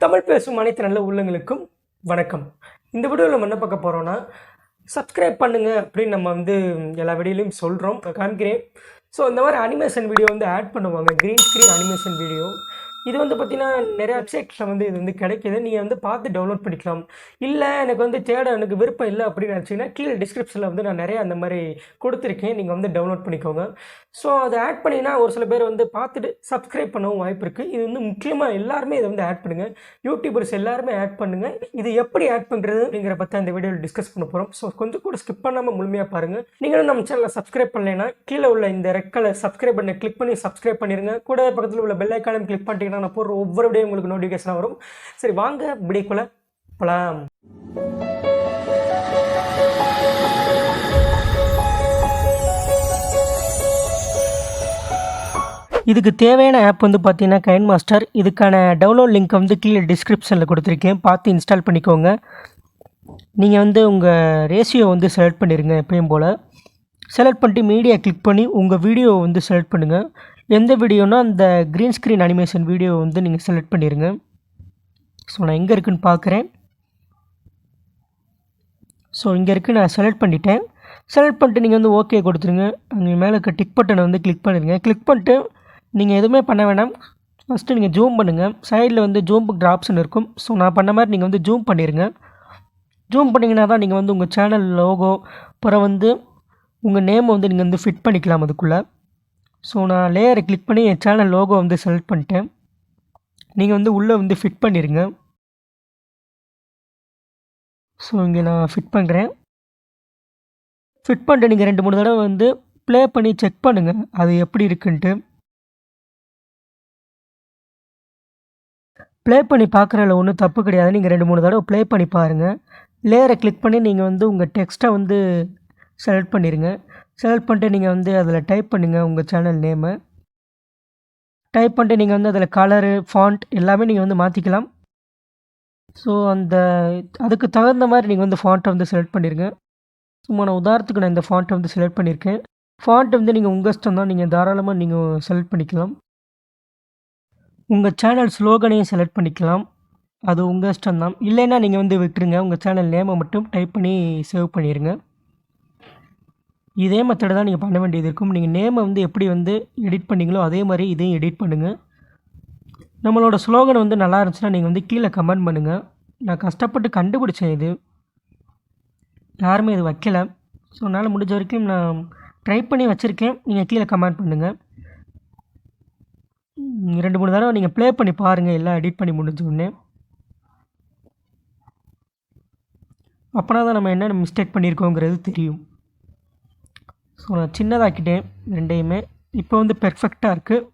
தமிழ் பேசும் அனைத்து நல்ல உள்ளங்களுக்கும் வணக்கம். இந்த வீடியோவில் நம்ம என்ன பார்க்க போகிறோன்னா, சப்ஸ்கிரைப் பண்ணுங்கள் அப்படின்னு நம்ம எல்லா வீடியோலையும் சொல்கிறோம், காமிக்கிறேன். ஸோ இந்த மாதிரி அனிமேஷன் வீடியோ ஆட் பண்ணுவாங்க, க்ரீன் ஸ்க்ரீன் அனிமேஷன் வீடியோ. இது பார்த்தீங்கன்னா நிறைய வெப்சைட்ஸில் இது கிடைக்கிது. நீங்கள் பார்த்து டவுன்லோட் பண்ணிக்கலாம். இல்லை எனக்கு தேட எனக்கு விருப்பம் இல்லை அப்படின்னு நினச்சிங்கன்னா கீழே டிஸ்கிரிப்ஷனில் நான் நிறைய அந்த மாதிரி கொடுத்துருக்கேன். நீங்கள் டவுன்லோட் பண்ணிக்கோங்க. ஸோ அதை ஆட் பண்ணிங்கன்னா ஒரு சில பேர் பார்த்துட்டு சப்ஸ்கிரைப் பண்ணவும் வாய்ப்பு இருக்குது. இது முக்கியமாக எல்லாருமே இதை ஆட் பண்ணுங்கள். யூடியூபர்ஸ் எல்லாருமே ஆட் பண்ணுங்கள். இது எப்படி ஆட் பண்ணுறது அப்படிங்கிற பற்றி அந்த வீடியோவில் டிஸ்கஸ் பண்ண போகிறோம். ஸோ கொஞ்சம் கூட ஸ்கிப் பண்ணாமல் முழுமையாக பாருங்கள். நீங்களும் நம்ம சேனலை சப்ஸ்கிரைப் பண்ணலைன்னா கீழே உள்ள இந்த ரெட் கலர் சப்ஸ்கிரைப் பண்ணி கிளிக் பண்ணி சப்ஸ்கிரைப் பண்ணிடுங்க. கூட பக்கத்தில் உள்ள பெல் ஐக்கானையும் கிளிக் பண்ணிட்டீங்கன்னா நான் போடுற ஒவ்வொரு வீடியோ உங்களுக்கு நோட்டிஃபிகேஷன் வரும். சரி, வாங்க வீடியோக்குள்ள போலாம். இதுக்கு தேவையான ஆப் பார்த்தீங்கன்னா கைன் மாஸ்டர். இதுக்கான டவுன்லோட் லிங்க் கீழே டிஸ்கிரிப்ஷனில் கொடுத்துருக்கேன், பார்த்து இன்ஸ்டால் பண்ணிக்கோங்க. நீங்கள் உங்கள் ரேஷியோ செலக்ட் பண்ணிடுங்க. எப்பயும் போல் செலக்ட் பண்ணிட்டு மீடியா கிளிக் பண்ணி உங்கள் வீடியோ செலக்ட் பண்ணுங்கள். எந்த வீடியோனா அந்த க்ரீன் ஸ்க்ரீன் அனிமேஷன் வீடியோ நீங்கள் செலக்ட் பண்ணிடுங்க. ஸோ நான் எங்கே இருக்குதுன்னு பார்க்குறேன். ஸோ இங்கே இருக்குது, நான் செலக்ட் பண்ணிட்டேன். செலக்ட் பண்ணிட்டு நீங்கள் ஓகே கொடுத்துருங்க. அங்கே மேலே இருக்க டிக் பட்டனை கிளிக் பண்ணிடுங்க. கிளிக் பண்ணிட்டு நீங்கள் எதுவுமே பண்ண வேணாம். ஃபஸ்ட்டு நீங்கள் ஜூம் பண்ணுங்கள். சைடில் ஜூம்புக்கு ஆப்ஷன் இருக்கும். ஸோ நான் பண்ண மாதிரி நீங்கள் ஜூம் பண்ணிடுங்க. ஜூம் பண்ணிங்கன்னா தான் நீங்கள் உங்கள் சேனல் லோகோ அப்புறம் உங்கள் நேமை நீங்கள் ஃபிட் பண்ணிக்கலாம் அதுக்குள்ளே. ஸோ நான் லேயரை கிளிக் பண்ணி என் சேனல் லோகோ செலக்ட் பண்ணிட்டேன். நீங்கள் உள்ளே ஃபிட் பண்ணிடுங்க. ஸோ இங்கே நான் ஃபிட் பண்ணுறேன். ஃபிட் பண்ணிட்டு நீங்கள் 2-3 தடவை ப்ளே பண்ணி செக் பண்ணுங்கள் அது எப்படி இருக்குன்ட்டு. ப்ளே பண்ணி பார்க்குறதுல ஒன்றும் தப்பு கிடையாது. நீங்கள் 2-3 தடவை ப்ளே பண்ணி பாருங்கள். லேயரை கிளிக் பண்ணி நீங்கள் உங்கள் டெக்ஸ்ட்டை செலக்ட் பண்ணிடுங்க. செலக்ட் பண்ணிட்டு நீங்கள் அதில் டைப் பண்ணுங்கள் உங்கள் சேனல் நேமை. டைப் பண்ணிட்டு நீங்கள் அதில் கலரு ஃபாண்ட் எல்லாமே நீங்கள் மாற்றிக்கலாம். ஸோ அதுக்கு தகுந்த மாதிரி நீங்கள் ஃபாண்ட்டை செலக்ட் பண்ணிடுங்க. சும்மா நான் உதாரணத்துக்கு நான் இந்த ஃபாண்ட்டை செலக்ட் பண்ணியிருக்கேன். ஃபாண்ட் நீங்கள் உங்கள் இஷ்டம் தான், நீங்கள் தாராளமாக நீங்கள் செலக்ட் பண்ணிக்கலாம். உங்கள் சேனல் ஸ்லோகனையும் செலக்ட் பண்ணிக்கலாம், அது உங்கள் இஷ்டம் தான். இல்லைன்னா நீங்கள் விட்டுருங்க. உங்கள் சேனல் நேமை மட்டும் டைப் பண்ணி சேவ் பண்ணிடுங்க. இதே மெத்தடை தான் நீங்கள் பண்ண வேண்டியது இருக்கும். நீங்கள் நேமை எப்படி எடிட் பண்ணிங்களோ அதே மாதிரி இதையும் எடிட் பண்ணுங்கள். நம்மளோட ஸ்லோகன் நல்லா இருந்துச்சுன்னா நீங்கள் கீழே கமெண்ட் பண்ணுங்கள். நான் கஷ்டப்பட்டு கண்டுபிடிச்சேன், இது யாருமே இது வைக்கலை. ஸோ அதனால் முடிஞ்ச வரைக்கும் நான் ட்ரை பண்ணி வச்சுருக்கேன். நீங்கள் கீழே கமெண்ட் பண்ணுங்கள். 2-3 தடவை நீங்கள் ப்ளே பண்ணி பாருங்கள், எல்லாம் எடிட் பண்ணி முடிஞ்சோடனே. அப்போனா தான் நம்ம என்னென்ன மிஸ்டேக் பண்ணியிருக்கோங்கிறது தெரியும். ஸோ நான் சின்னதாக்கிட்டேன் ரெண்டையுமே. இப்போ பெர்ஃபெக்டாக இருக்குது.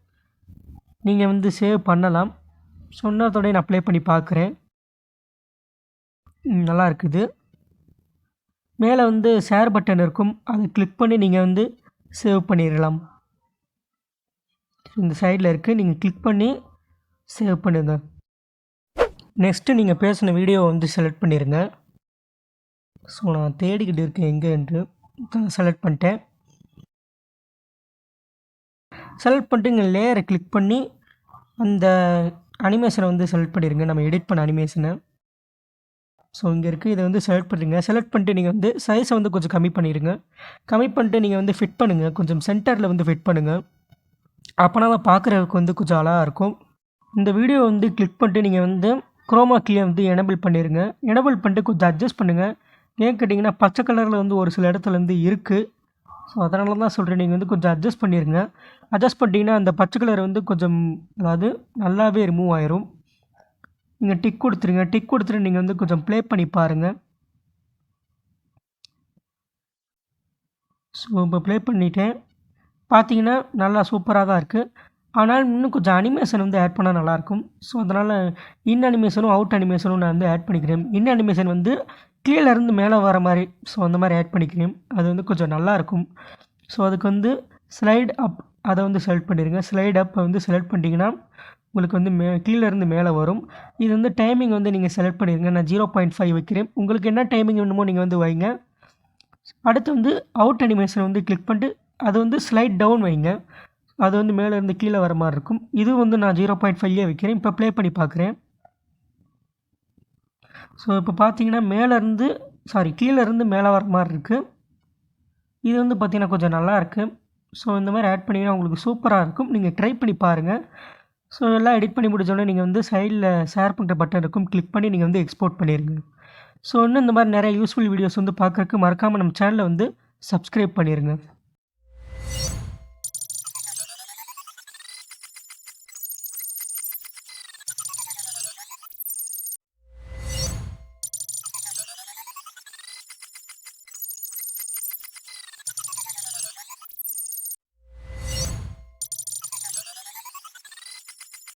நீங்கள் சேவ் பண்ணலாம். சொன்னதோடய நான் ப்ளே பண்ணி பார்க்குறேன். நல்லா இருக்குது. மேலே ஷேர் பட்டன் இருக்கும், அதை கிளிக் பண்ணி நீங்கள் சேவ் பண்ணிடலாம். இந்த சைடில் இருக்குது, நீங்கள் கிளிக் பண்ணி சேவ் பண்ணுங்க. நெக்ஸ்ட்டு நீங்கள் பேசின வீடியோவை செலக்ட் பண்ணிடுங்க. ஸோ நான் தேடிக்கிட்டு இருக்கேன் எங்கே என்று செலக்ட் பண்ணிட்டேன். செலக்ட் பண்ணிட்டு இங்கே லேயரை கிளிக் பண்ணி அந்த அனிமேஷனை செலக்ட் பண்ணிடுங்க, நம்ம எடிட் பண்ண அனிமேஷனை. ஸோ இங்கே இருக்குது, இதை செலக்ட் பண்ணுறீங்க. செலக்ட் பண்ணிட்டு நீங்கள் சைஸை கொஞ்சம் கம்மி பண்ணிடுங்க. கம்மி பண்ணிட்டு நீங்கள் ஃபிட் பண்ணுங்கள். கொஞ்சம் சென்டரில் ஃபிட் பண்ணுங்கள். அப்போனா தான் பார்க்குறதுக்கு கொஞ்சம் அழகாக இருக்கும். இந்த வீடியோ கிளிக் பண்ணிட்டு நீங்கள் குரோமா கீயை எனபிள் பண்ணிடுங்க. எனபிள் பண்ணிட்டு கொஞ்சம் அட்ஜஸ்ட் பண்ணுங்கள். ஏன் கேட்டிங்கன்னா பச்சை கலரில் ஒரு சில இடத்துல இருக்குது. ஸோ அதனால தான் சொல்கிறேன், நீங்கள் கொஞ்சம் அட்ஜஸ்ட் பண்ணிடுங்க. அட்ஜஸ்ட் பண்ணிட்டீங்கன்னா அந்த பச்சை கலர் கொஞ்சம் அதாவது நல்லாவே ரிமூவ் ஆயிரும். நீங்கள் டிக் கொடுத்துருங்க. டிக் கொடுத்துட்டு நீங்கள் கொஞ்சம் ப்ளே பண்ணி பாருங்கள். ஸோ இப்போ ப்ளே பண்ணிவிட்டேன். பார்த்தீங்கன்னா நல்லா சூப்பராக தான் இருக்குது. ஆனால் இன்னும் கொஞ்சம் அனிமேஷன் ஆட் பண்ணால் நல்லாயிருக்கும். ஸோ அதனால் இன் அனிமேஷனும் அவுட் அனிமேஷனும் நான் ஆட் பண்ணிக்கிறேன். இன் அனிமேஷன் கீழேருந்து மேலே வர மாதிரி, ஸோ அந்த மாதிரி ஆட் பண்ணிக்கிறேன். அது கொஞ்சம் நல்லாயிருக்கும். ஸோ அதுக்கு ஸ்லைட் அப் அதை செலக்ட் பண்ணிடுங்க. ஸ்லைட் அப் செலக்ட் பண்ணிட்டீங்கன்னா உங்களுக்கு கீழேருந்து மேலே வரும். இது டைமிங் நீங்கள் செலக்ட் பண்ணிடுங்க. நான் 0.5 வைக்கிறேன். உங்களுக்கு என்ன டைமிங் வேணுமோ நீங்கள் வைங்க. அடுத்து அவுட் அனிமேஷன் கிளிக் பண்ணிட்டு அது ஸ்லைட் டவுன் வைங்க. அது மேலே இருந்து கீழே வர மாதிரி இருக்கும். இது நான் 0.5 வைக்கிறேன். இப்போ ப்ளே பண்ணி பார்க்குறேன். ஸோ இப்போ பார்த்தீங்கன்னா கீழேருந்து மேலே வர மாதிரி இருக்குது. இது வந்து பார்த்திங்கன்னா கொஞ்சம் நல்லாயிருக்கு. ஸோ இந்த மாதிரி ஆட் பண்ணிங்கன்னா உங்களுக்கு சூப்பராக இருக்கும். நீங்கள் ட்ரை பண்ணி பாருங்கள். ஸோ எல்லாம் எடிட் பண்ணி முடிச்சோடனே நீங்கள் வந்து சைடில் ஷேர் பண்ணுற பட்டன் இருக்கும், கிளிக் பண்ணி நீங்கள் வந்து எக்ஸ்போர்ட் பண்ணிடுங்க. ஸோ இன்னும் இந்த மாதிரி நிறைய யூஸ்ஃபுல் வீடியோஸ் வந்து பார்க்குறதுக்கு மறக்காமல் நம்ம சேனலை வந்து சப்ஸ்கிரைப் பண்ணிடுங்க.